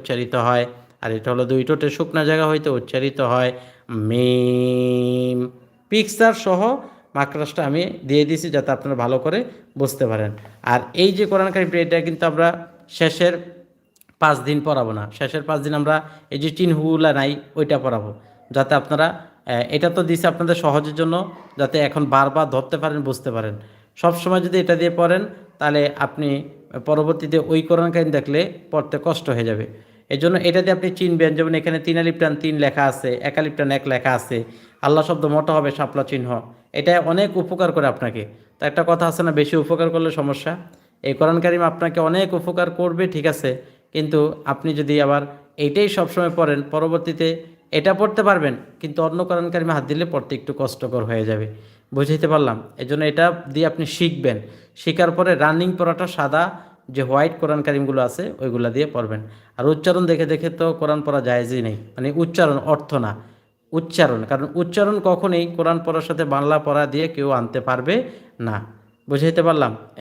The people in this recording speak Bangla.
উচ্চারিত হয়, আর এটা হলো দুই ঠোঁটের শুকনা জায়গা হইতে উচ্চারিত হয় মিম। পিকচার সহ মাকড়াসটা আমি দিয়ে দিয়েছি যাতে আপনারা ভালো করে বুঝতে পারেন। আর এই যে কোরআন কারিমটা, এটা কিন্তু আমরা শেষের 5 দিন পড়াবো না, শেষের 5 দিন আমরা এই যে চিহ্নগুলা নাই ওইটা পড়াবো, যাতে আপনারা এটা তো দিছে আপনাদের সহজের জন্য, যাতে এখন বারবার ধরতে পারেন, বুঝতে পারেন। সব সময় যদি এটা দিয়ে পড়েন তাহলে আপনি পরবর্তীতে ওই কোরআন কারিম দেখলে পড়তে কষ্ট হয়ে যাবে। এই জন্য এটা দিয়ে আপনি চিনবেন, যেমন এখানে 3 আলিফ টান 3 লেখা আছে, 1 আলিফ টান 1 লেখা আছে, আল্লাহ শব্দ মোটা হবে শাপলা চিহ্ন, এটা অনেক উপকার করে আপনাকে। তো একটা কথা আছে না, বেশি উপকার করলে সমস্যা। এই কোরআন কারিম আপনাকে অনেক উপকার করবে, ঠিক আছে, কিন্তু আপনি যদি আবার এইটাই সবসময় পড়েন, পরবর্তীতে এটা পড়তে পারবেন কিন্তু অন্য কোরআন কারিমে হাত দিলে পড়তে একটু কষ্টকর হয়ে যাবে। বুঝাইতে পারলাম? এই জন্য এটা দিয়ে আপনি শিখবেন, শেখার পরে রানিং পড়াটা সাদা যে হোয়াইট কোরআন কারিমগুলো আছে ওইগুলা দিয়ে পড়বেন। আর উচ্চারণ দেখে দেখে তো কোরআন পড়া জায়েজই নেই, মানে উচ্চারণ, অর্থ না, উচ্চারণ। কারণ উচ্চারণ কখনোই কোরআন পড়ার সাথে বাংলা পড়া দিয়ে কেউ আনতে পারবে না। বুঝাইতে পারলাম?